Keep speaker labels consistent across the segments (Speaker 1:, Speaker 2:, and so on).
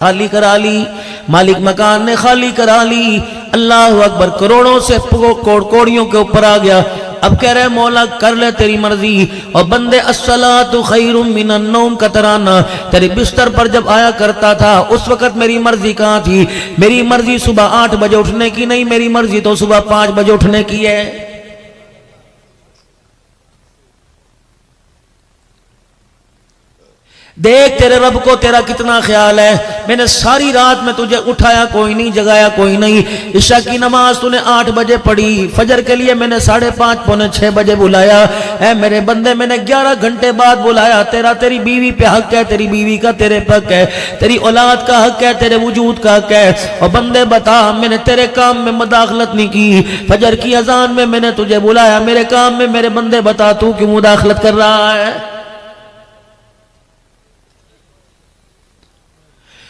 Speaker 1: خالی کرا لی، مالک مکان نے خالی کرا لی۔ اللہ اکبر، کروڑوں سے کوڑیوں کے اوپر آ گیا۔ اب کہہ رہے مولا کر لے تیری مرضی۔ اور بندے الصلاۃ خیر من النوم کا ترانہ تیرے بستر پر جب آیا کرتا تھا، اس وقت میری مرضی کہاں تھی؟ میری مرضی صبح 8 بجے اٹھنے کی نہیں، میری مرضی تو صبح 5 بجے اٹھنے کی ہے۔ دیکھ تیرے رب کو تیرا کتنا خیال ہے۔ میں نے ساری رات میں تجھے اٹھایا کوئی نہیں، جگایا کوئی نہیں۔ عشاء کی نماز تو نے 8 بجے پڑھی، فجر کے لیے میں نے 5:30 پونے 6 بجے بلایا۔ اے میرے بندے میں نے 11 گھنٹے بعد بلایا۔ تیری بیوی پہ حق ہے، تیری بیوی کا تیرے پہ حق ہے، تیری اولاد کا حق ہے، تیرے وجود کا حق ہے۔ اور بندے بتا، میں نے تیرے کام میں مداخلت نہیں کی۔ فجر کی اذان میں نے تجھے بلایا، میرے کام میں میرے بندے بتا تو کیوں مداخلت کر رہا ہے؟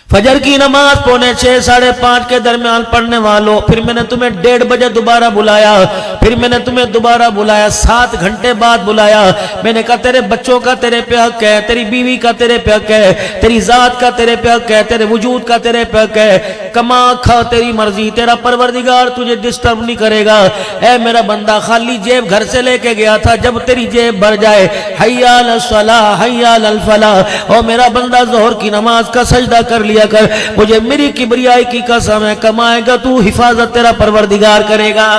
Speaker 1: فجر کی نماز پونے 6 ساڑھے 5 کے درمیان پڑھنے والوں، پھر میں نے تمہیں 1:30 بجے دوبارہ بلایا، پھر میں نے تمہیں دوبارہ بلایا، 7 گھنٹے بعد بلایا۔ میں نے کہا تیرے بچوں کا تیرے پہ حق ہے، تیری بیوی کا تیرے پہ حق ہے، تیری ذات کا تیرے پہ حق ہے، تیرے وجود کا تیرے پہ حق ہے۔ کما کھا تیری مرضی، تیرا پروردگار تجھے ڈسٹرب نہیں کرے گا۔ اے میرا بندہ، خالی جیب گھر سے لے کے گیا تھا، جب تیری جیب بھر جائے، حی علی الصلاۃ حی علی الفلاح، او میرا بندہ ظہر کی نماز کا سجدہ کر لیا کر۔ مجھے میری کبریائی کی قسم ہے، کمائے گا تو حفاظت تیرا پروردگار کرے گا۔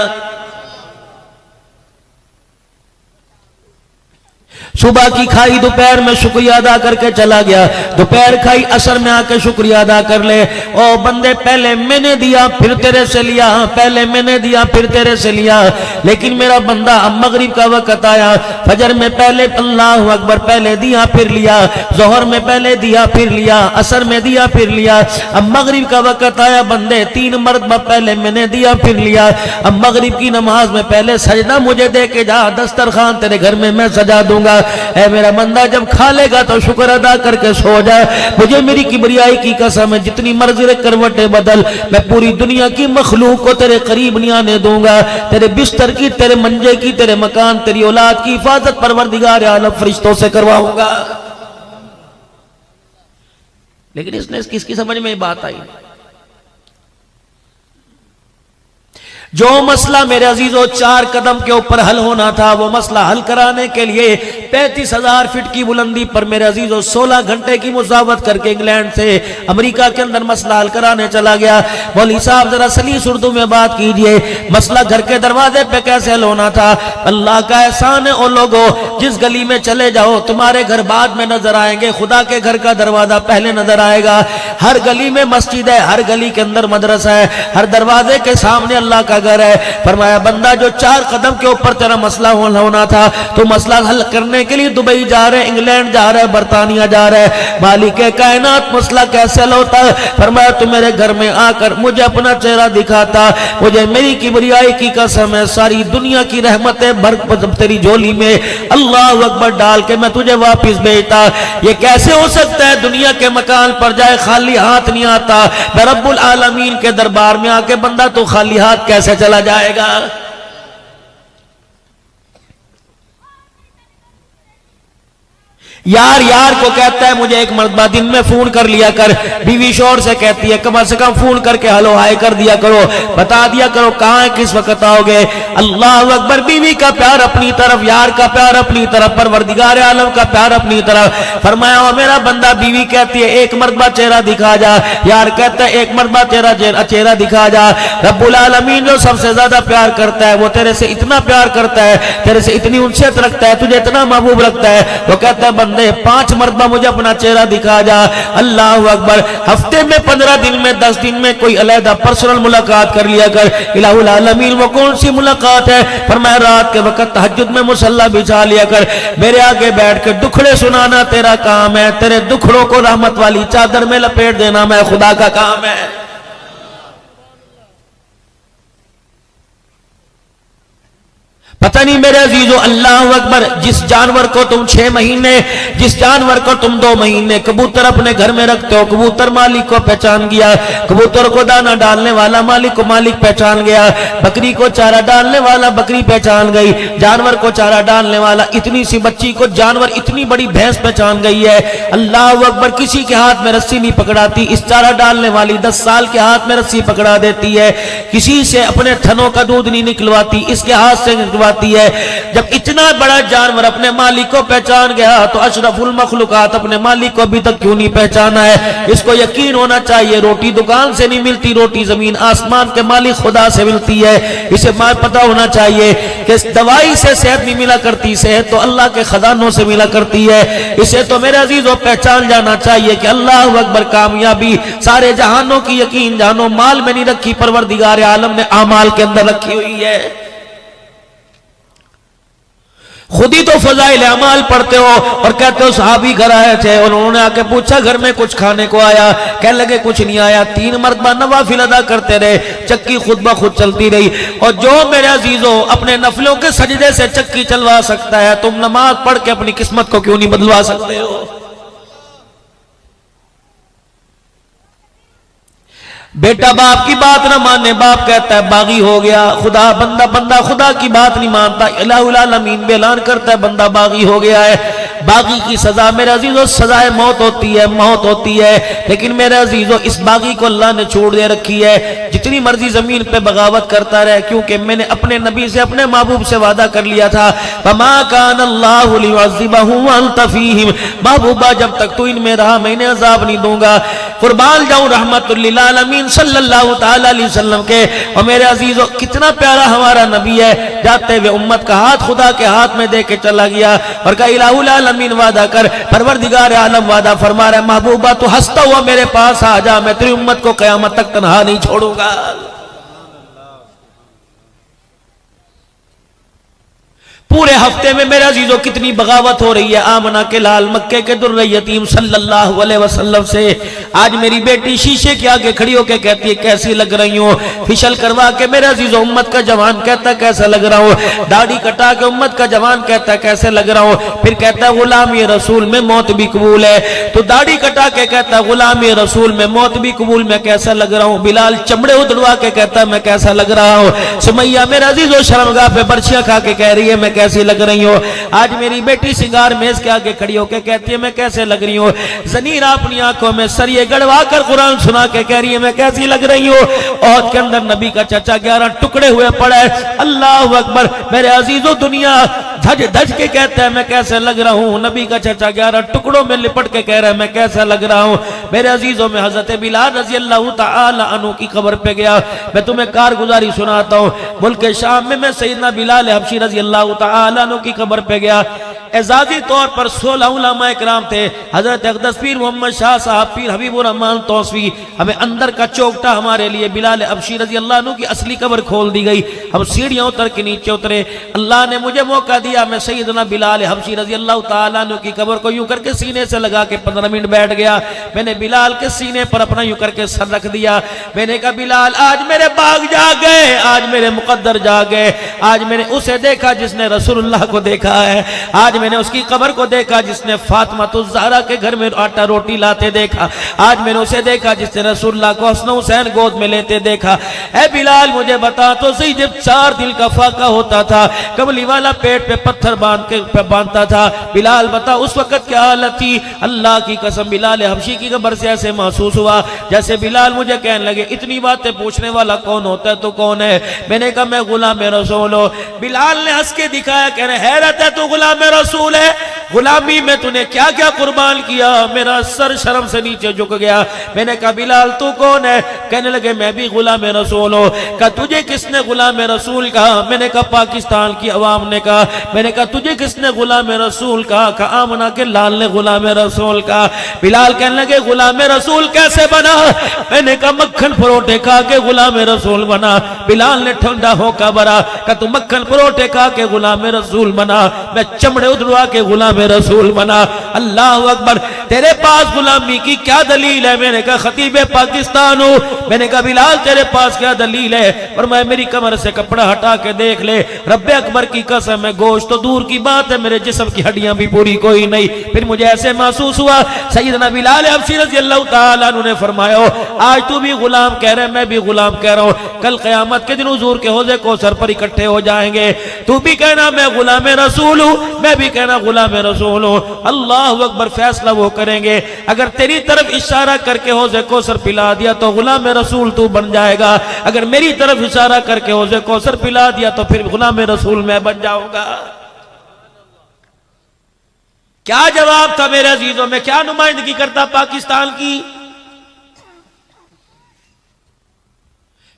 Speaker 1: صبح کی کھائی دوپہر میں شکریہ ادا کر کے چلا گیا، دوپہر کھائی عصر میں آ کے شکریہ ادا کر لے۔ او بندے، پہلے میں نے دیا پھر تیرے سے لیا، پہلے میں نے دیا پھر تیرے سے لیا، لیکن میرا بندہ اب مغرب کا وقت آیا، فجر میں پہلے اللہ اکبر پہلے دیا پھر لیا، ظہر میں پہلے دیا پھر لیا، عصر میں دیا پھر لیا، اب مغرب کا وقت آیا بندے 3 مرتبہ پہلے میں نے دیا پھر لیا۔ اب مغرب کی نماز میں پہلے سجدہ مجھے دے کے جا، دسترخوان تیرے گھر میں سجا دوں گا۔ اے میرا بندہ، جب کھا لے گا تو شکر ادا کر کے سو جا۔ مجھے میری کبریائی کی قسم ہے، جتنی مرضی کروٹیں بدل، میں پوری دنیا کی مخلوق کو تیرے قریب نہیں آنے دوں گا۔ تیرے بستر کی، تیرے منجے کی، تیرے مکان، تیری اولاد کی حفاظت پروردگار عالم فرشتوں سے کرواؤں گا۔ لیکن اس کی سمجھ میں بات آئی، جو مسئلہ میرے عزیزوں 4 قدم کے اوپر حل ہونا تھا، وہ مسئلہ حل کرانے کے لیے 35,000 فٹ کی بلندی پر میرے عزیزوں 16 گھنٹے کی مسافت کر کے انگلینڈ سے امریکہ کے اندر مسئلہ حل کرانے چلا گیا۔ مولوی صاحب ذرا سلیس اردو میں بات کیجئے، مسئلہ گھر کے دروازے پہ کیسے حل ہونا تھا؟ اللہ کا احسان ہے، او لوگو جس گلی میں چلے جاؤ تمہارے گھر بعد میں نظر آئیں گے، خدا کے گھر کا دروازہ پہلے نظر آئے گا۔ ہر گلی میں مسجد ہے، ہر گلی کے اندر مدرسہ ہے، ہر دروازے کے سامنے اللہ کا گھر ہے۔ فرمایا بندہ، جو 4 قدم کے اوپر تیرا مسئلہ ہونا تھا، تو مسئلہ حل کرنے کے لیے دبئی جا رہے، انگلینڈ جا رہے، برطانیہ جا رہے، مالک کائنات مسئلہ کیسے حل ہوتا ہے؟ فرمایا تو میرے گھر میں آ کر مجھے اپنا چہرہ دکھاتا، مجھے میری کبریائی کی قسم ہے، ساری دنیا کی رحمتیں تیری جھولی میں اللہ اکبر ڈال کے میں تجھے واپس بھیجتا۔ یہ کیسے ہو سکتا ہے دنیا کے مکان پر جائے خالی ہاتھ نہیں آتا؟ میں رب العالمین کے دربار میں آ کے بندہ تو خالی ہاتھ کیسے چلا جائے گا؟ یار یار کو کہتا ہے مجھے ایک مرتبہ دن میں فون کر لیا کر، بیوی شوہر سے کہتی ہے کم از کم فون کر کے ہلو ہائے کر دیا کرو، بتا دیا کرو کہاں ہے، کس وقت آؤ گے۔ اللہ اکبر، بیوی کا پیار اپنی طرف، یار کا پیار اپنی طرف، پروردگار عالم کا پیار اپنی طرف۔ فرمایا او میرا بندہ، بیوی کہتی ہے ایک مرتبہ چہرہ دکھا جا، یار کہتا ہے ایک مرتبہ چہرہ دکھا جا۔ رب العالمین جو سب سے زیادہ پیار کرتا ہے، وہ تیرے سے اتنا پیار کرتا ہے، تیرے سے اتنی انسیت رکھتا ہے، تجھے اتنا محبوب رکھتا ہے، وہ کہتا ہے 5 مرتبہ مجھے اپنا چہرہ دکھا جا۔ اللہ اکبر، ہفتے میں 15 دن میں 10 دن میں کوئی علیحدہ پرسنل ملاقات کر لیا کر۔ الہ العالمین، وہ کون سی ملاقات ہے؟ فرمایا رات کے وقت تہجد میں مصلی بچھا لیا کر، میرے آگے بیٹھ کے دکھڑے سنانا تیرا کام ہے، تیرے دکھڑوں کو رحمت والی چادر میں لپیٹ دینا میں خدا کا کام ہے۔ پتہ نہیں میرے عزیزو، اللہ اکبر، جس جانور کو تم 6 مہینے، جس جانور کو تم 2 مہینے کبوتر اپنے گھر میں رکھتے ہو، کبوتر مالک کو پہچان گیا، کبوتر کو دانا ڈالنے والا مالک کو مالک پہچان گیا، بکری کو چارہ ڈالنے والا بکری پہچان گئی، جانور کو چارہ ڈالنے والا، اتنی سی بچی کو جانور اتنی بڑی بھینس پہچان گئی ہے۔ اللہ اکبر، کسی کے ہاتھ میں رسی نہیں پکڑاتی، اس چارہ ڈالنے والی 10 سال کے ہاتھ میں رسی پکڑا دیتی ہے، کسی سے اپنے تھنوں کا دودھ نہیں نکلواتی، اس کے ہاتھ سے نکلواتی ہے۔ جب اتنا بڑا جانور اپنے مالک کو پہچان گیا تو اشرف المخلوقات اپنے مالک کو ابھی تک کیوں نہیں پہچانا ہے؟ اس کو یقین ہونا چاہیے روٹی دکان سے نہیں ملتی، روٹی زمین آسمان کے مالک خدا سے ملتی ہے۔ اسے پتہ ہونا چاہیے کہ دوائی سے صحت نہیں ملا کرتی، صحت تو اللہ کے خزانوں سے ملا کرتی ہے۔ اسے تو میرے عزیزوں پہچان جانا چاہیے کہ اللہ اکبر، کامیابی سارے جہانوں کی یقین جانو مال میں نہیں رکھی، پروردگار عالم نے اعمال کے اندر رکھی ہوئی ہے۔ خود ہی تو فضائل اعمال پڑھتے ہو اور کہتے ہو صحابی گھر آئے تھے، انہوں نے آ کے پوچھا گھر میں کچھ کھانے کو آیا؟ کہنے لگے کچھ نہیں آیا۔ 3 مرتبہ نوافل ادا کرتے رہے، چکی خود بخود چلتی رہی۔ اور جو میرے عزیزوں اپنے نفلوں کے سجدے سے چکی چلوا سکتا ہے، تم نماز پڑھ کے اپنی قسمت کو کیوں نہیں بدلوا سکتے ہو؟ بیٹا باپ کی بات نہ مانے، باپ کہتا ہے باغی ہو گیا، بندہ خدا کی بات نہیں مانتا، الہ العالمین بھی اعلان کرتا ہے بندہ باغی ہو گیا ہے۔ باغی کی سزا میرے عزیزو سزائے موت ہوتی ہے، موت ہوتی ہے، لیکن میرے عزیزو اس باغی کو اللہ نے چھوڑ دے رکھی ہے، جتنی مرضی زمین پہ بغاوت کرتا رہے، کیونکہ میں نے اپنے نبی سے، اپنے محبوب سے وعدہ کر لیا تھا، فَمَا كَانَ اللَّهُ لِيُعَذِّبَهُمْ وَأَنْتَ فِيهِمْ، محبوبہ جب تک تو ان میں رہا میں انہیں عذاب نہیں دوں گا۔ قربان جاؤں رحمت للعالمین صلی اللہ تعالی علیہ وسلم کے۔ اور میرے عزیزو کتنا پیارا ہمارا نبی ہے، جاتے ہوئے امت کا ہاتھ خدا کے ہاتھ میں دے کے چلا گیا اور کہا الہ العالمین وعدہ کر، پروردگار عالم وعدہ فرما رہا ہے محبوبہ تو ہنستا ہوا میرے پاس آ جا، میں تیری امت کو قیامت تک تنہا نہیں چھوڑوں گا۔ پورے ہفتے میں میرے عزیزو کتنی بغاوت ہو رہی ہے آمنہ کے لال مکے کے در یتیم صلی اللہ علیہ وسلم سے۔ آج میری بیٹی شیشے کے آگے کھڑی ہو کے کہتی ہے کیسی لگ رہی ہوں، فشل کروا کے میرے عزیزو امت کا جوان کہتا ہے کیسا لگ رہا ہوں، داڑھی کٹا کے امت کا جوان کہتا ہے کیسے لگ رہا ہوں، پھر کہتا ہے غلامی رسول میں موت بھی قبول ہے، تو داڑھی کٹا کے کہتا ہے غلامی رسول میں موت بھی قبول، میں کیسا لگ رہا ہوں، بلال چمڑے ادڑوا کے کہتا ہے میں کیسا لگ رہا ہوں، سمیہ میرے عزیزو شرمگاہ پہ برچیاں کھا کے کہہ رہی ہے میں کیسی لگ رہی ہوں۔ آج میری بیٹی سنگار میز کے آگے کھڑی ہو کے کہتی ہے میں کیسے لگ رہی ہوں، زنیرہ اپنی آنکھوں میں سریے گڑوا کر قرآن سنا کے کہہ رہی ہے میں کیسی لگ رہی ہوں۔ احد کے اندر نبی کا چچا 11 ٹکڑے ہوئے پڑا ہے، اللہ اکبر میرے عزیزو دنیا دھج دھج کے کہتا ہے میں کیسے لگ رہا ہوں، نبی کا چچا 11 ٹکڑوں میں لپٹ کے کہہ رہا ہے میں کیسا لگ رہا ہوں۔ میرے عزیزوں میں حضرت بلال رضی اللہ تعالی عنہ کی قبر پہ گیا، میں تمہیں کارگزاری سناتا ہوں۔ ملک شام میں سیدنا بلال حبشی رضی اللہ تعالی عنہ کی قبر پہ گیا، اعزازی طور پر 16 علماء اکرام تھے، حضرت اقدس پیر محمد شاہ صاحب، پیر حبیب الرحمن توسوی، ہمیں اندر کا چوکٹا ہمارے لیے بلال حبشی رضی اللہ عنہ کی اصلی قبر کھول دی گئی، ہم سیڑھیاں اتر کے نیچے اترے، اللہ نے مجھے موقع دیا، میں سیدنا بلال حبشی رضی اللہ تعالیٰ عنہ کی قبر کو یوں کر کے سینے سے لگا کے 15 منٹ بیٹھ گیا، میں نے بلال کے سینے پر اپنا یوں کر کے سر رکھ دیا، میں نے کہا بلال آج میرے باغ جا گئے، آج میرے مقدر جا گئے، آج میں نے اسے دیکھا جس نے رسول اللہ کو دیکھا ہے، آج میں نے اس کی قبر کو دیکھا جس نے فاطمہ الزہرا کے گھر میں آٹا روٹی لاتے دیکھا، آج میں نے اسے دیکھا جس نے رسول اللہ کو حسن حسین گود میں لیتے دیکھا۔ اے بلال مجھے بتا تو صحیح، جب 4 دل کا فاقہ ہوتا تھا، کملی والا پیٹ پہ پتھر باندھتا تھا، بلال بتا اس وقت کیا حالت تھی؟ اللہ کی قسم بلال حبشی کی قبر سے ایسے محسوس ہوا جیسے بلال مجھے کہنے لگے اتنی باتیں پوچھنے والا کون ہوتا ہے تو کون ہے؟ میں نے کہا میں غلام رسول ہوں۔ بلال نے ہنس کے دکھایا، کہنے حیرت ہے تو غلام رسول ہے، غلامی میں تو نے کیا کیا قربان کیا؟ میرا سر شرم سے نیچے جھک گیا، میں نے کہا بلال تو کون ہے؟ کہنے لگے میں بھی غلام رسول ہوں۔ کہا تجھے کس نے غلام رسول کہا؟ میں نے کہا پاکستان کی عوام نے کہا۔ میں نے کہا تجھے کس نے غلام رسول کہا؟ کہا آمنہ کے لال نے غلام رسول کہا۔ بلال کہنے لگے غلام رسول کیسے بنا؟ میں نے کہا مکھن پروٹے کھا کے غلام رسول بنا۔ بلال نے ٹھنڈا ہو کا برا، کہا تو مکھن پروٹے کھا کے غلام رسول بنا، میں چمڑے ادھڑوا کے غلام رسول بنا۔ اللہ اکبر، تیرے پاس غلامی کی کیا دلیل ہے؟ میں نے کہا خطیب پاکستان ہوں۔ میں نے کہا بلال تیرے پاس کیا دلیل ہے؟ فرمایا میری کمر سے کپڑا ہٹا کے دیکھ لے، رب اکبر کی قسم ہے گوشت تو دور کی بات ہے، میرے جسم کی ہڈیاں بھی پوری کوئی نہیں۔ پھر مجھے ایسے محسوس ہوا سیدنا بلال حبشی رضی اللہ تعالیٰ عنہ نے فرمایا آج تو بھی غلام کہہ رہے میں بھی غلام کہہ رہا ہوں، کل قیامت کے دن حضور کے حوضے کوثر پر اکٹھے ہو جائیں گے، تو بھی کہنا میں غلام رسول ہوں، میں بھی کہنا غلام رسول ہوں۔ اللہ اکبر، فیصلہ وہ کریں گے، اگر تیری طرف اشارہ کر کے حوضے کوثر پلا دیا تو غلام رسول تو بن جائے گا، اگر میری طرف اشارہ کر کے حوضے کوثر پلا دیا تو پھر غلام رسول میں بن جاؤں گا۔ کیا جواب تھا میرے عزیزوں؟ میں کیا نمائندگی کرتا پاکستان کی؟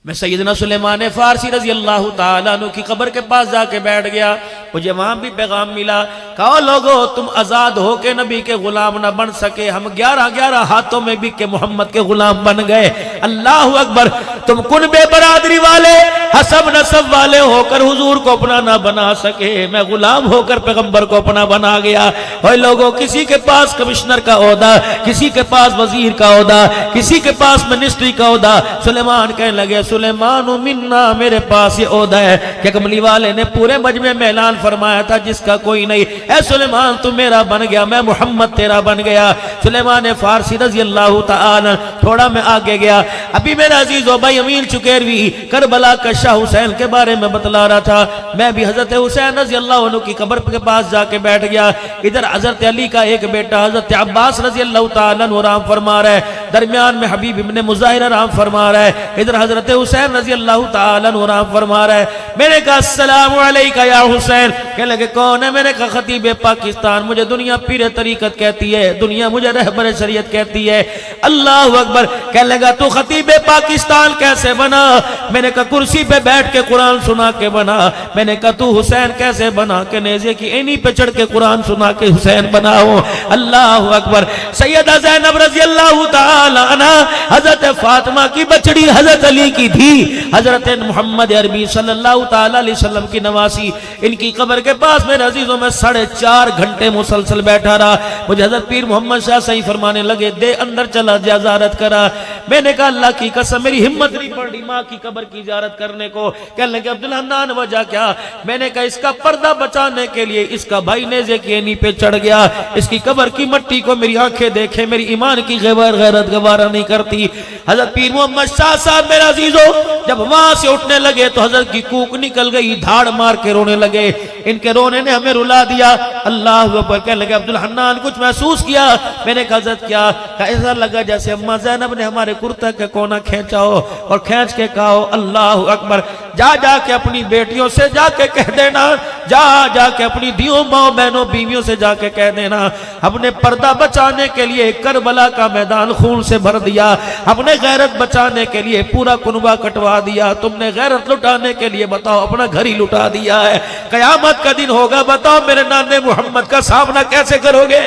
Speaker 1: میں سیدنا سلیمان فارسی رضی اللہ تعالیٰ عنہ کی قبر کے پاس جا کے بیٹھ گیا، مجھے وہاں بھی پیغام ملا، کہا لوگو تم آزاد ہو کے نبی کے غلام نہ بن سکے، ہم 11 ہاتھوں میں بھی کہ محمد کے غلام بن گئے۔ اللہ اکبر، تم کن بے برادری والے حسب نسب والے ہو کر حضور کو اپنا نہ بنا سکے، میں غلام ہو کر پیغمبر کو اپنا بنا گیا۔ اوے لوگو، کسی کے پاس کمشنر کا عہدہ، کسی کے پاس وزیر کا عہدہ، کسی کے پاس منسٹری کا عہدہ، سلیمان کہنے لگے سلیمان منا، میرے پاس یہ عہدہ ہے کہ کملی والے نے پورے مجمع میں اعلان فرمایا تھا جس کا کوئی نہیں، اے سلیمان تو میرا بن گیا، میں محمد تیرا بن گیا۔ سلیمان فارسی رضی اللہ تعالی، تھوڑا میں آگے گیا، ابھی میرا عزیز و بھائی امین چکیروی کربلا کا شاہ حسین کے بارے میں بتلا رہا تھا، میں بھی حضرت حسین رضی اللہ عنہ کی قبر کے پاس جا کے بیٹھ گیا۔ ادھر حضرت علی کا ایک بیٹا حضرت عباس رضی اللہ تعالیٰ عنہ آرام فرما رہا ہے، درمیان میں حبیب ابن مظاہر آرام فرما رہا ہے، ادھر حضرت حسین رضی اللہ تعالیٰ عنہ آرام فرما رہا ہے۔ میں نے کہا السلام علیکہ یا حسین، کہنے لگے کون ہے؟ میں نے کہا خطیب پاکستان، مجھے دنیا پیر طریقت کہتی ہے، دنیا مجھے رہبر شریعت کہتی ہے۔ اللہ اکبر، کہنے لگا تو خطیب پاکستان کیسے بنا؟ میں نے کہا کرسی پہ بیٹھ کے قرآن سنا کے بنا۔ میں نے کہا تو حسین کیسے بنا؟ کہ نیزے کی اینی پہ چڑھ کے قرآن سنا کے حسین بنا ہوں۔ اللہ اکبر، سیدہ زینب رضی اللہ تعالی عنہ حضرت فاطمہ کی بچڑی حضرت علی کی تھی، حضرت محمد عربی صلی اللہ تعالی علیہ وسلم کی نواسی، ان کی قبر کے پاس میرے عزیزوں میں 4.5 گھنٹے مسلسل بیٹھا رہا۔ مجھے حضرت پیر محمد شاہ صحیح فرمانے لگے دے اندر چلا جا زیارت کرا۔ میں نے کہا اللہ کی قسم میری ہمت نہیں پڑ رہی ماں کی قبر کی زیارت کرنے کو۔ کہنے لگے عبدالحنان وجہ کیا؟ میں نے کہا اس کا پردہ بچانے کے لیے اس کا بھائی نیزے کی اینی پہ چڑھ گیا، اس کی قبر کی مٹی کو میری آنکھیں دیکھے، میری ایمان کی غیرت گوارا نہیں کرتی۔ حضرت پیر محمد شاہ صاحب میرا عزیزو جب وہاں سے اٹھنے لگے تو حضرت کی کوک نکل گئی، دھاڑ مار کے رونے لگے، ان کے رونے نے ہمیں رلا دیا۔ اللہ اکبر، کہنے لگے عبدالحنان کچھ محسوس کیا؟ میں نے کہا حضرت کیا؟ کہا ایسا لگا جیسے اماں زینب نے ہمارے کرتا کے کونا کھینچا ہو اور کھینچ کے کہا ہو اللہ اکبر، جا جا کے اپنی بیٹیوں سے جا کے کہہ دینا، جا جا کے اپنی دیوں ماں بہنوں بیویوں سے جا کے کہہ دینا، اپنے پردہ بچانے کے لیے کربلا کا میدان خون سے بھر دیا، اپنے غیرت بچانے کے لیے پورا کنبہ کٹوا دیا، تم نے غیرت لٹانے کے لیے بتاؤ اپنا گھر ہی لٹا دیا ہے، قیامت کا دن ہوگا، بتاؤ میرے نانے محمد کا سامنا کیسے کرو گے؟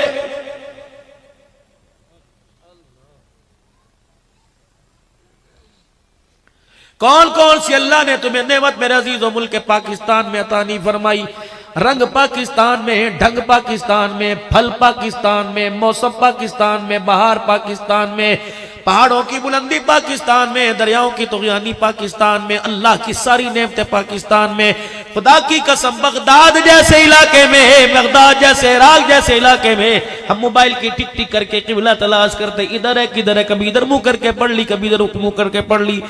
Speaker 1: کون کون سی اللہ نے تمہیں نعمت میرے عزیز و ملک پاکستان میں عطا نہیں فرمائی؟ رنگ پاکستان میں، ڈھنگ پاکستان میں، پھل پاکستان میں، موسم پاکستان میں، بہار پاکستان میں، پہاڑوں کی بلندی پاکستان میں، دریاؤں کی طغیانی پاکستان میں، اللہ کی ساری نعمتیں پاکستان میں۔ خدا کی قسم بغداد جیسے علاقے میں، بغداد جیسے عراق جیسے علاقے میں ہم موبائل کی ٹک ٹک کر کے قبلہ تلاش کرتے، ادھر ہے کدھر ہے، کبھی ادھر منہ کر کے پڑھ لی، کبھی ادھر منہ کر کے پڑھ لی۔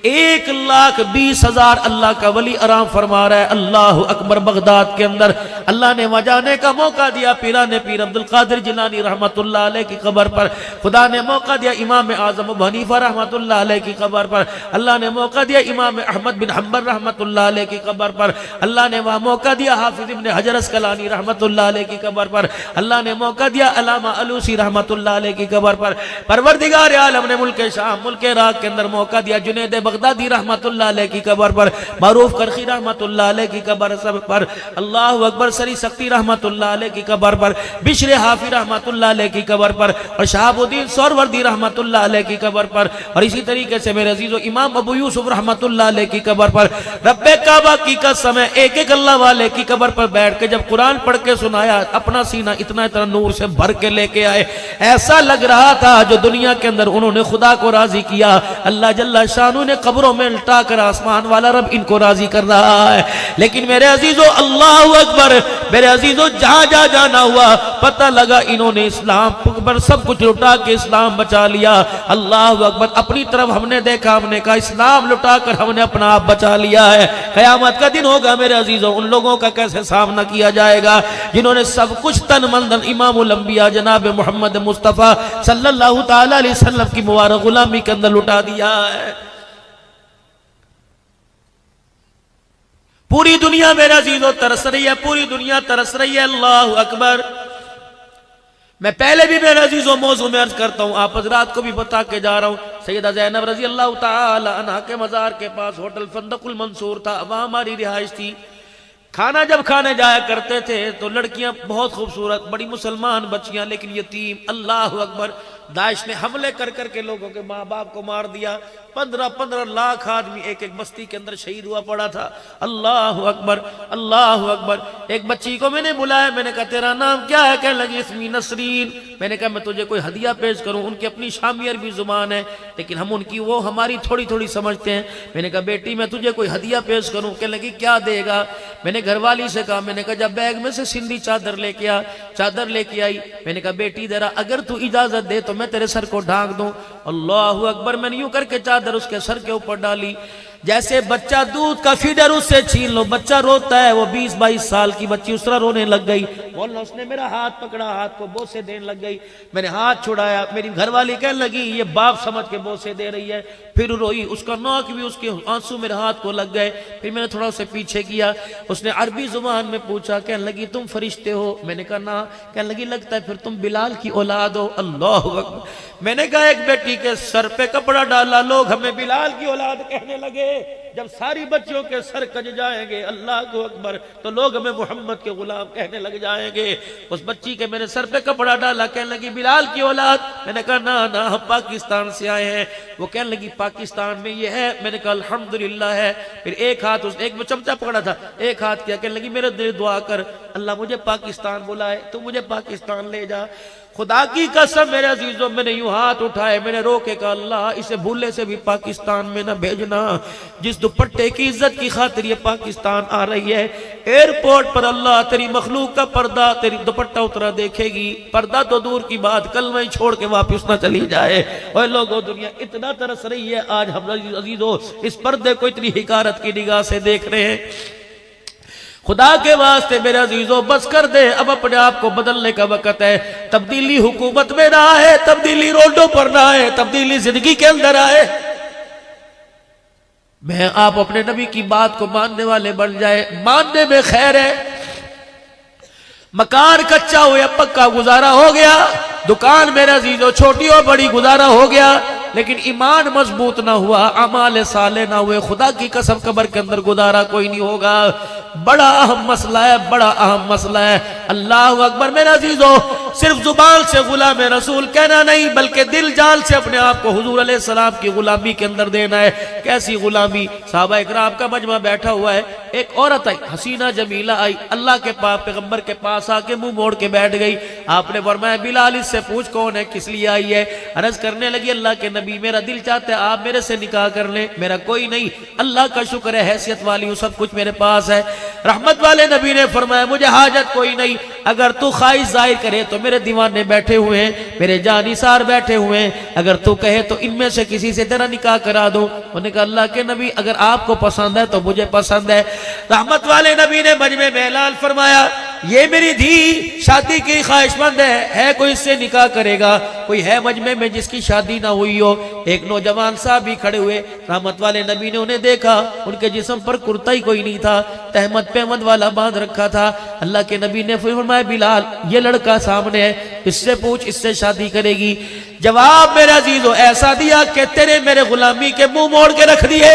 Speaker 1: 1,20,000 اللہ کا ولی آرام فرما رہا ہے اللہ اکبر بغداد کے اندر۔ اللہ نے وہاں جانے کا موقع دیا پیران پیر عبدالقادر جیلانی رحمت اللہ علیہ کی قبر پر، خدا نے موقع دیا امام اعظم ابو حنیفہ رحمت اللہ علیہ کی قبر پر، اللہ نے موقع دیا امام احمد بن حنبل رحمت اللہ علیہ کی قبر پر، اللہ نے وہاں موقع دیا حافظ ابن حجر اسقلانی رحمت اللہ علیہ کی قبر پر، اللہ نے موقع دیا علامہ علوسی رحمت اللہ علیہ کی قبر پر، پروردگار عالم نے ملک شام ملک عراق کے اندر موقع دیا جنید بغدادی رحمت اللہ علیہ کی قبر پر، معروف کرخی رحمت اللہ علیہ کی قبر پر، اللہ اکبر سری سختی رحمت اللہ علیہ کی قبر پر، بشر حافی رحمت اللہ علیہ کی قبر پر، اور شہاب الدین سہروردی رحمت اللہ علیہ کی قبر پر، اور اسی طریقے سے میرے عزیزو امام ابو یوسف رحمت اللہ علیہ کی قبر پر۔ رب کعبہ کی قسم ہے ایک ایک اللہ والے کی قبر پر بیٹھ کے جب قرآن پڑھ کے سنایا، اپنا سینہ اتنا اتنا نور سے بھر کے لے کے آئے، ایسا لگ رہا تھا جو دنیا کے اندر انہوں نے خدا کو راضی کیا، اللہ جل شانہ نے قبروں میں لٹا کر آسمان والا رب ان کو راضی کر رہا ہے۔ لیکن میرے عزیزو اللہ اکبر، میرے عزیزو جہاں جہاں جانا ہوا پتہ لگا انہوں نے اسلام پر سب کچھ لٹا کے اسلام بچا لیا۔ اللہ اکبر، اپنی طرف ہم نے دیکھا، ہم نے کہا اسلام لٹا کر ہم نے اپنا آپ بچا لیا ہے۔ قیامت کا دن ہوگا میرے عزیزو، ان لوگوں کا کیسے سامنا کیا جائے گا جنہوں نے سب کچھ تن من دھن امام الانبیاء جناب محمد مصطفیٰ صلی اللہ تعالی علیہ وسلم کی مبارک غلامی کے اندر لٹا دیا ہے۔ پوری دنیا میرے عزیزو ترس رہی ہے، پوری دنیا ترس رہی ہے۔ اللہ اکبر، میں پہلے بھی میرے عزیزو موضوع میں عرض کرتا ہوں، آپ حضرات کو بھی بتا کے جا رہا ہوں، سیدہ زینب رضی اللہ تعالی عنہ کے مزار کے پاس ہوٹل فندق المنصور تھا، وہاں ہماری رہائش تھی۔ کھانا جب کھانے جایا کرتے تھے تو لڑکیاں بہت خوبصورت، بڑی مسلمان بچیاں لیکن یتیم، اللہ اکبر، داعش نے حملے کر کر کے لوگوں کے ماں باپ کو مار دیا۔ 15 لاکھ آدمی ایک ایک بستی کے اندر شہید ہوا پڑا تھا۔ اللہ اکبر، اللہ اکبر۔ ایک بچی کو میں نے بلایا، میں نے کہا تیرا نام کیا ہے؟ کہنے لگی اسمی نسرین۔ میں نے کہا میں تجھے کوئی ہدیہ پیش کروں؟ ان کی اپنی شامی عربی زبان ہے لیکن ہم ان کی وہ ہماری تھوڑی تھوڑی سمجھتے ہیں۔ میں نے کہا بیٹی میں تجھے کوئی ہدیہ پیش کروں؟ کہنے لگی کیا دے گا؟ میں نے گھر والی سے کہا، میں نے کہا جب بیگ میں سے سندھی چادر لے کے آ، چادر لے کے آئی۔ میں نے کہا بیٹی ذرا اگر تو اجازت دے تو میں تیرے سر کو ڈھانک دوں۔ اللہ اکبر، میں نے یوں کر کے چادر اس کے سر کے اوپر ڈالی، جیسے بچہ دودھ کا فیڈر اس سے چھین لو، بچہ روتا ہے، وہ 20-22 سال کی بچی اس طرح رونے لگ گئی۔ مولانا اس نے میرا ہاتھ پکڑا، ہاتھ کو بوسے دینے لگ گئی۔ میں نے ہاتھ چھڑایا، میری گھر والی کہنے لگی یہ باپ سمجھ کے بوسے دے رہی ہے، پھر روئی، اس کا ناک بھی، اس کے آنسو میرے ہاتھ کو لگ گئے۔ پھر میں نے تھوڑا اسے پیچھے کیا، اس نے عربی زبان میں پوچھا، کہنے لگی تم فرشتے ہو؟ میں نے کہا نہ۔ کہنے لگی لگتا ہے پھر تم بلال کی اولاد ہو۔ اللہ اکبر، میں نے کہا ایک بیٹی کے سر پہ کپڑا ڈالا، لوگ ہمیں بلال کی اولاد کہنے لگے، جب ساری بچیوں کے سر کج جائیں گے اللہ اکبر تو لوگ ہمیں محمد کے غلام کہنے لگ جائیں گے۔ اس بچی کے میرے سر پہ کپڑا ڈالا، کہنے لگی بلال کی اولاد۔ میں نے کہا نہ ہم پاکستان سے آئے ہیں۔ وہ کہنے لگی پاکستان میں یہ ہے؟ میں نے کہا الحمدللہ ہے۔ پھر ایک ہاتھ، ایک میں چمچہ پکڑا تھا، ایک ہاتھ کیا، کہنے لگی میرے دل دعا کر اللہ مجھے پاکستان بلائے، تو مجھے پاکستان لے جا۔ خدا کی قسم میرے عزیزوں، میں نے یوں ہاتھ اٹھائے، میں نے رو کے کہا اللہ اسے بھولے سے بھی پاکستان میں نہ بھیجنا، جس دوپٹے کی عزت کی خاطر یہ پاکستان آ رہی ہے۔ ایئرپورٹ پر اللہ تیری مخلوق کا پردہ، تیری دوپٹہ اترا دیکھے گی، پردہ تو دور کی بات کلمہ چھوڑ کے واپس نہ چلی جائے۔ اور لوگوں دنیا اتنا ترس رہی ہے، آج ہم عزیزوں اس پردے کو اتنی حقارت کی نگاہ سے دیکھ رہے ہیں۔ خدا کے واسطے میرے عزیزوں بس کر دے، اب اپنے آپ کو بدلنے کا وقت ہے۔ تبدیلی حکومت میں نہ آئے، تبدیلی روڈوں پر نہ آئے، تبدیلی زندگی کے اندر آئے۔ میں آپ اپنے نبی کی بات کو ماننے والے بن جائے، ماننے میں خیر ہے۔ مکان کچا ہو یا پکا گزارا ہو گیا، دکان میرے عزیزوں چھوٹی اور بڑی گزارا ہو گیا، لیکن ایمان مضبوط نہ ہوا، اعمال صالح نہ ہوئے، خدا کی قسم قبر کے اندر گزارا کوئی نہیں ہوگا۔ بڑا اہم مسئلہ ہے، بڑا اہم مسئلہ ہے۔ اللہ اکبر میرے عزیزوں، صرف زبان سے غلام رسول کہنا نہیں بلکہ دل جان سے اپنے آپ کو حضور علیہ السلام کی غلامی کے اندر دینا ہے۔ کیسی غلامی؟ صحابہ اکرام کا مجمع بیٹھا ہوا ہے، ایک عورت آئی، حسینہ جمیلہ آئی، اللہ کے پاک پیغمبر کے پاس آ کے منہ موڑ کے بیٹھ گئی۔ آپ نے فرمایا بلال اس سے پوچھ کون ہے، کس لیے آئی ہے؟ عرض کرنے لگی اللہ کے نبی میرا دل چاہتا ہے آپ میرے سے نکاح کر لیں، میرا کوئی نہیں، اللہ کا شکر ہے حیثیت والی ہوں، سب کچھ میرے پاس ہے۔ رحمت والے نبی نے فرمایا مجھے حاجت کوئی نہیں، اگر تو خواہش ظاہر کرے تو میرے دیوانے بیٹھے ہوئے ہیں، میرے جانثار بیٹھے ہوئے ہیں، اگر تو کہے تو ان میں سے کسی سے تیرا نکاح کرا دو۔ انہوں نے کہا اللہ کے نبی اگر آپ کو پسند ہے تو مجھے پسند ہے۔ رحمت والے نبی نے مجمع میں اعلان فرمایا یہ میری دھی شادی کی خواہش مند ہے کوئی اس سے نکاح کرے گا؟ کوئی ہے مجمع میں جس کی شادی نہ ہوئی ہو؟ ایک نوجوان صاحب بھی کھڑے ہوئے، رحمت والے نبی نے انہیں دیکھا، ان کے جسم پر کرتا ہی کوئی نہیں تھا، تہمت پہمت والا باندھ رکھا تھا۔ اللہ کے نبی نے فرمایا بلال یہ لڑکا سامنے ہے، اس سے پوچھ اس سے شادی کرے گی؟ جواب میرے عزیزو ایسا دیا کہ تیرے میرے غلامی کے منہ موڑ کے رکھ دیے۔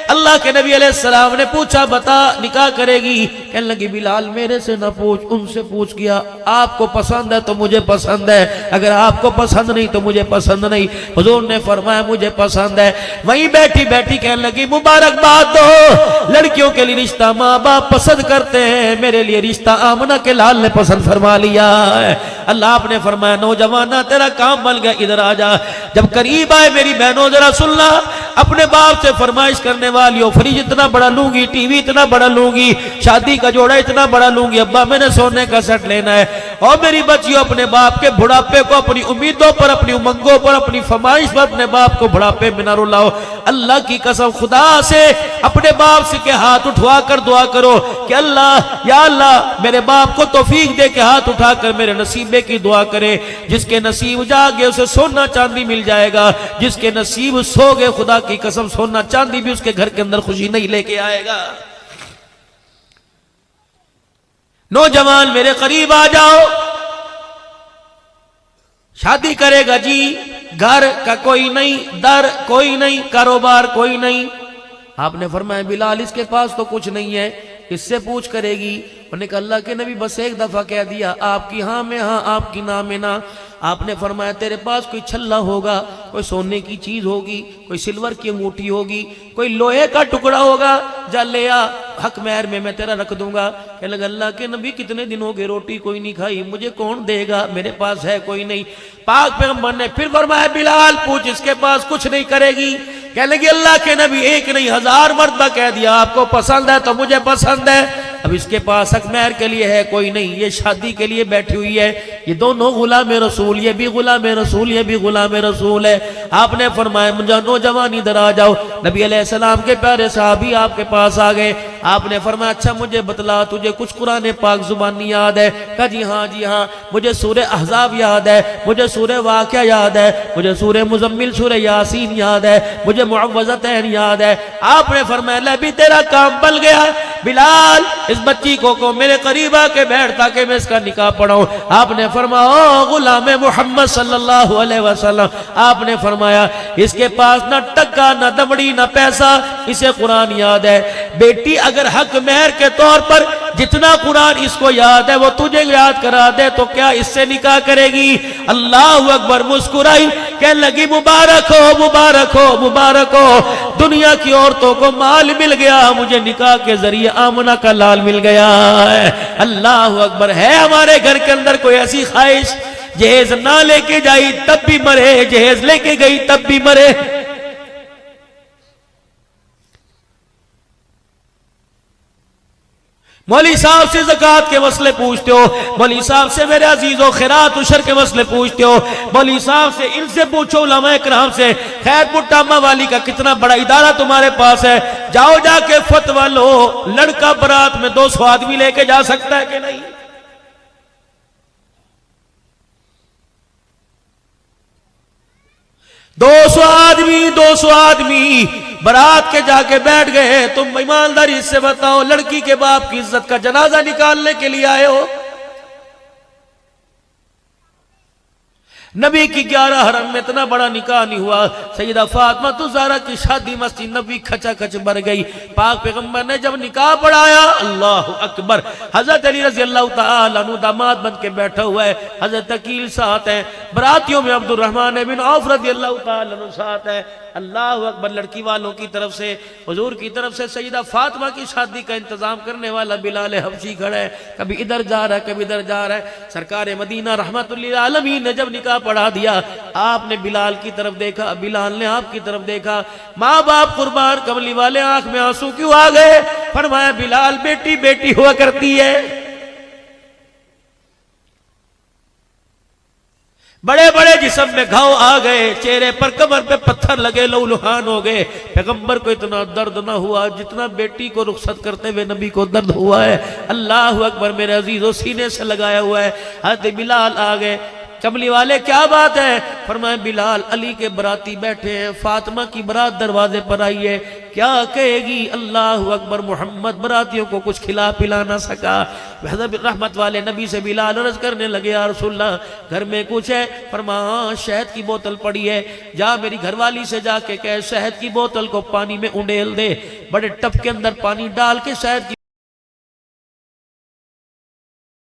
Speaker 1: اللہ کے نبی علیہ السلام نے پوچھا بتا نکاح کرے گی؟ کہنے لگی بلال میرے سے نہ پوچھ، ان سے پوچھ گیا، آپ کو پسند ہے تو مجھے پسند ہے، اگر آپ کو پسند نہیں تو مجھے پسند نہیں۔ حضور نے فرمایا مجھے پسند ہے۔ وہیں بیٹھی بیٹھی کہنے لگی مبارکباد دو، لڑکیوں کے لیے رشتہ ماں باپ پسند کرتے ہیں، میرے لیے رشتہ آمنہ کے لال نے پسند فرما لیا ہے۔ اللہ آپ نے فرمایا نوجوانہ تیرا کام بن گیا، ادھر آ جا۔ جب قریب آئے میری بہنوں ذرا سننا، اپنے باپ سے فرمائش کرنے والیوں، فریج اتنا بڑا لوں گی، ٹی وی اتنا بڑا لوں گی، شادی کا جوڑا اتنا بڑا لوں گی، ابا میں نے سونے کا سیٹ لینا ہے۔ اور میری بچیوں اپنے باپ کے بڑھاپے کو اپنی امیدوں پر، اپنی امنگوں پر، اپنی فرمائش پر اپنے باپ کو بڑھاپے میں نہ رلاؤ۔ اللہ کی قسم خدا سے اپنے باپ سے کے ہاتھ اٹھوا کر دعا کرو کہ اللہ یا اللہ میرے باپ کو توفیق دے کے ہاتھ اٹھا کر میرے نصیبے کی دعا کرے۔ جس کے نصیب جاگے اسے سونا چاندی مل جائے گا، جس کے نصیب سو گے خدا کی قسم سونا چاندی بھی اس کے گھر کے اندر خوشی نہیں لے کے آئے گا۔ نوجوان میرے قریب آ جاؤ، شادی کرے گا جی، گھر کا کوئی نہیں، در کوئی نہیں، کاروبار کوئی نہیں۔ آپ نے فرمایا بلال اس کے پاس تو کچھ نہیں ہے، اس سے پوچھ کرے گی؟ انہوں نے کہا اللہ کے نبی بس ایک دفعہ کہہ دیا، آپ کی ہاں میں ہاں، آپ کی نہ میں نہ۔ آپ نے فرمایا تیرے پاس کوئی چھلا ہوگا، کوئی سونے کی چیز ہوگی، کوئی سلور کی انگوٹھی ہوگی، کوئی لوہے کا ٹکڑا ہوگا، جا لے آ، حق مہر میں تیرا رکھ دوں گا۔ کہنے لگا اللہ کے نبی کتنے دن ہو گئے روٹی کوئی نہیں کھائی، مجھے کون دے گا، میرے پاس ہے کوئی نہیں۔ پاک پیغمبر نے پھر فرمایا بلال پوچھ اس کے پاس کچھ نہیں کرے گی؟ کہنے لگی اللہ کے نبی ایک نہیں 1000 مرتبہ کہہ دیا آپ کو پسند ہے تو مجھے پسند ہے، اب اس کے پاس حق مہر کے لیے ہے کوئی نہیں، یہ شادی کے لیے بیٹھی ہوئی ہے، یہ دونوں غلام رسول، یہ بھی غلام رسول، یہ بھی غلام رسول ہے۔ آپ نے فرمایا مجھے نوجوان ادھر آ جاؤ۔ نبی علیہ السلام کے پیارے صحابی آپ کے پاس آ گئے۔ آپ نے فرمایا اچھا مجھے بتلا تجھے کچھ قرآن پاک زبانی یاد ہے؟ کہا جی ہاں، مجھے سورہ احزاب یاد ہے، مجھے سورہ واقعہ یاد ہے، مجھے سورہ مزمل سورہ یاسین یاد ہے، مجھے معوذتین یاد ہے۔ آپ نے فرمایا لے بھی تیرا کام بن گیا، بلال اس بچی کو میرے قریب آ کے بیٹھ تاکہ میں اس کا نکاح پڑھاؤں۔ آپ نے فرمایا او غلام محمد صلی اللہ علیہ وسلم، آپ نے فرمایا اس کے پاس نہ ٹکا نہ دمڑی نہ پیسہ، اسے قرآن یاد ہے۔ بیٹی اگر حق مہر کے طور پر جتنا قرآن اس کو یاد ہے وہ تجھے یاد کرا دے تو کیا اس سے نکاح کرے گی؟ اللہ اکبر مسکرائی کہنے لگی مبارک ہو مبارک ہو مبارک ہو، دنیا کی عورتوں کو مال مل گیا، مجھے نکاح کے ذریعے آمنہ کا لال مل گیا ہے۔ اللہ اکبر۔ ہے ہمارے گھر کے اندر کوئی ایسی خواہش جہیز نہ لے کے جائی تب بھی مرے، جہیز لے کے گئی تب بھی مرے؟ مولوی صاحب سے زکوٰۃ کے مسئلے پوچھتے ہو، مولوی صاحب سے میرے عزیزو خیرات عشر کے مسئلے پوچھتے ہو، مولوی صاحب سے ان سے پوچھو، علماء کرام سے خیر پٹامہ والی کا کتنا بڑا ادارہ تمہارے پاس ہے، جاؤ جا کے فتویٰ لو، لڑکا برات میں 200 آدمی لے کے جا سکتا ہے کہ نہیں؟ 200 آدمی برات کے جا کے بیٹھ گئے، تم ایمانداری سے بتاؤ لڑکی کے باپ کی عزت کا جنازہ نکالنے کے لیے آئے ہو؟ نبی کی 11 حرم میں اتنا بڑا نکاح نہیں ہوا، سیدہ فاطمہ الزہرا کی شادی مسجد نبی کھچا کھچ بھر گئی۔ پاک پیغمبر نے جب نکاح پڑھایا، اللہ اکبر، حضرت علی رضی اللہ تعالیٰ عنہ داماد بن کے بیٹھا ہوا ہے، حضرت عقیل ساتھ ہیں، براتیوں میں عبد الرحمن بن عوف رضی اللہ تعالیٰ عنہ ساتھ ہے۔ اللہ اکبر، لڑکی والوں کی طرف سے، حضور کی طرف سے سیدہ فاطمہ کی شادی کا انتظام کرنے والا بلال حبشی کھڑا ہے، کبھی ادھر جا رہا ہے کبھی ادھر جا رہا ہے۔ سرکار مدینہ رحمت للعالمین نے جب نکاح پڑھا دیا، آپ نے بلال کی طرف دیکھا، بلال نے آپ کی طرف دیکھا، ماں باپ قربان، کملی والے آنکھ میں آنسو کیوں آ گئے؟ فرمایا بلال بیٹی بیٹی ہوا کرتی ہے، بڑے بڑے جسم میں گھاؤ آ گئے، چہرے پر کمر پہ پتھر لگے، لہو لہان ہو گئے۔ پیغمبر کو اتنا درد نہ ہوا جتنا بیٹی کو رخصت کرتے ہوئے نبی کو درد ہوا ہے۔ اللہ اکبر میرے عزیزو، سینے سے لگایا ہوا ہے۔ حضرت بلال آ گئے، کملی والے کیا بات ہے؟ فرمایا بلال علی کے براتی بیٹھے ہیں، فاطمہ کی برات دروازے پر آئی ہے، کیا کہے گی؟ اللہ اکبر، محمد براتیوں کو کچھ کھلا پلا نہ سکا۔ حضرت رحمت والے نبی سے بلال عرض کرنے لگے، یا رسول اللہ گھر میں کچھ ہے؟ فرمایا شہد کی بوتل پڑی ہے، جا میری گھر والی سے جا کے کہے شہد کی بوتل کو پانی میں انڈیل دے، بڑے ٹپ کے اندر پانی ڈال کے شہد کی